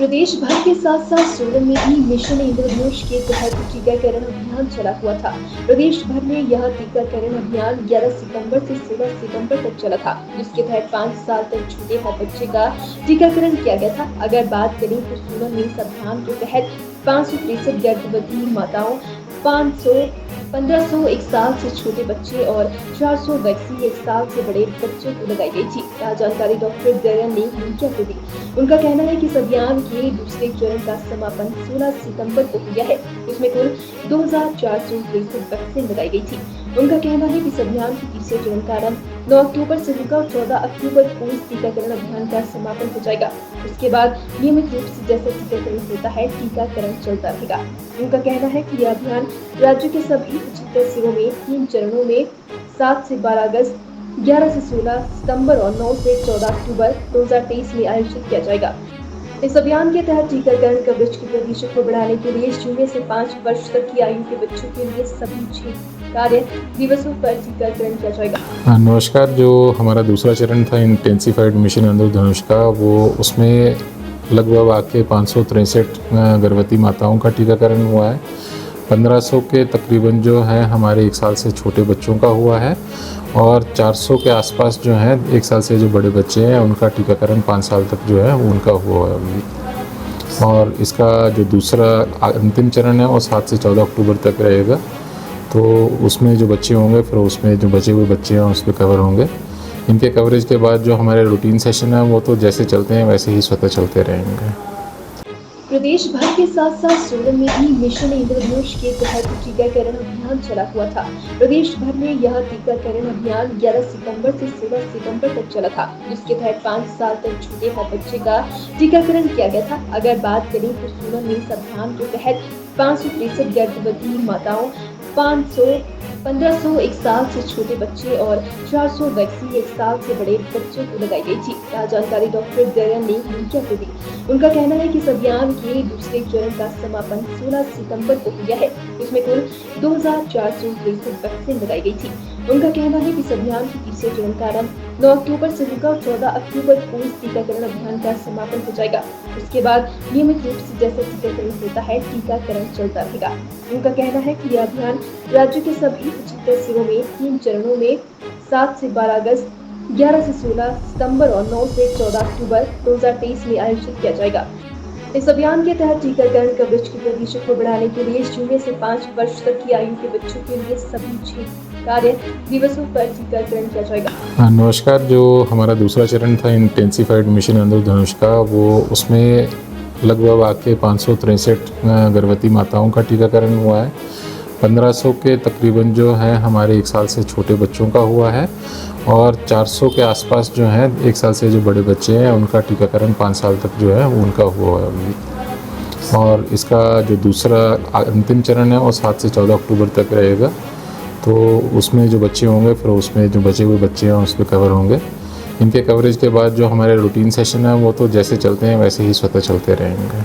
प्रदेश भर के साथ साथ सोलन में भी मिशन इंद्रधनुष के तहत टीकाकरण अभियान चला हुआ था। प्रदेश भर में यह टीकाकरण अभियान 11 सितंबर से 16 सितंबर तक चला था, जिसके तहत 5 साल तक छूटे हर बच्चे का टीकाकरण किया गया था। अगर बात करें तो सोलन में इस अभियान के तहत 563 गर्भवती माताओं, 1501 साल से छोटे बच्चे और 400 वैक्सीन 1 साल से बड़े बच्चों को लगाई गई थी। यह जानकारी डॉक्टर दरियान ने मीडिया को दी। उनका कहना है कि इस अभियान के दूसरे चरण का समापन 16 सितंबर को हो गया है। इसमें कुल 2463 वैक्सीन लगाई गई थी। उनका कहना है कि इस अभियान के तीसरे चरण का आरंभ 9 अक्टूबर से होगा और 14 अक्टूबर को इस टीकाकरण अभियान का समापन हो जाएगा। उसके बाद नियमित रूप से जैसे टीकाकरण होता है, टीकाकरण चलता रहेगा। उनका कहना है कि यह अभियान राज्य के सभी 75 जिलों में 3 चरणों में 7 से 12 अगस्त, 11 से 16 सितंबर और 9 से 14 अक्टूबर 2023 में आयोजित किया जाएगा। इस अभियान के तहत टीकाकरण कवरेज के प्रतिशत को बढ़ाने के लिए 0 से 5 वर्ष तक की आयु के बच्चों के लिए सभी 6 कार्य दिवसों पर टीकाकरण किया जाएगा। नमस्कार। जो हमारा दूसरा चरण था इंटेंसिफाइड मिशन इंद्रधनुष का, वो उसमें लगभग आके 563 गर्भवती माताओं का टीकाकरण हुआ है। 1500 के तकरीबन जो है हमारे 1 साल से छोटे बच्चों का हुआ है और 400 के आसपास जो हैं 1 साल से जो बड़े बच्चे हैं उनका टीकाकरण 5 साल तक जो है उनका हुआ है अभी। और इसका जो दूसरा अंतिम चरण है वो 7 से 14 अक्टूबर तक रहेगा। तो उसमें जो बच्चे होंगे फिर उसमें जो बचे हुए बच्चे हैं उस पर कवर होंगे। इनके कवरेज के बाद जो हमारे रूटीन सेशन है वो तो जैसे चलते हैं वैसे ही स्वतः चलते रहेंगे। प्रदेश भर के साथ साथ सोलन में भी मिशन इंद्रधनुष के तहत टीकाकरण अभियान चला हुआ था। प्रदेश भर में यह टीकाकरण अभियान 11 सितंबर से 16 सितंबर तक चला था, जिसके तहत 5 साल तक छूटे हर बच्चे का टीकाकरण किया गया था। अगर बात करें तो सोलन में इस अभियान के तहत 563 गर्भवती माताओं, 1501 साल से छोटे बच्चे और 400 वैक्सीन 1 साल से बड़े बच्चों को लगाई गई थी। यह जानकारी डॉक्टर दरियान ने मीडिया को दी। उनका कहना है कि इस अभियान के दूसरे चरण का समापन 16 सितंबर को हो गया है। इसमें कुल 2463 वैक्सीन लगाई गई थी। उनका कहना है कि इस अभियान के तीसरे चरण का आरंभ 9 अक्टूबर से होगा और 14 अक्टूबर को इस टीकाकरण अभियान का समापन हो जाएगा। उसके बाद नियमित रूप से जैसे टीकाकरण होता है, टीकाकरण चलता रहेगा। उनका कहना है कि यह अभियान राज्य के सभी 75 जिलों में 3 चरणों में 7 से 12 अगस्त, 11 से 16 सितंबर और 9 से 14 अक्टूबर 2023 में आयोजित किया जाएगा। इस अभियान के तहत टीकाकरण कवरेज के प्रतिशत को बढ़ाने के लिए 0 से 5 वर्ष तक की आयु के बच्चों के लिए सभी 6 कार्य दिवसों पर टीकाकरण किया जाएगा। नमस्कार। जो हमारा दूसरा चरण था इंटेंसिफाइड मिशन इंद्रधनुष का, वो उसमें लगभग आके 563 गर्भवती माताओं का टीकाकरण हुआ है। 1500 के तकरीबन जो है हमारे 1 साल से छोटे बच्चों का हुआ है और 400 के आसपास जो हैं 1 साल से जो बड़े बच्चे हैं उनका टीकाकरण 5 साल तक जो है उनका हुआ है अभी। और इसका जो दूसरा अंतिम चरण है वो 7 से 14 अक्टूबर तक रहेगा। तो उसमें जो बच्चे होंगे फिर उसमें जो बचे हुए बच्चे हैं उस पर कवर होंगे। इनके कवरेज के बाद जो हमारे रूटीन सेशन है वो तो जैसे चलते हैं वैसे ही स्वतः चलते रहेंगे।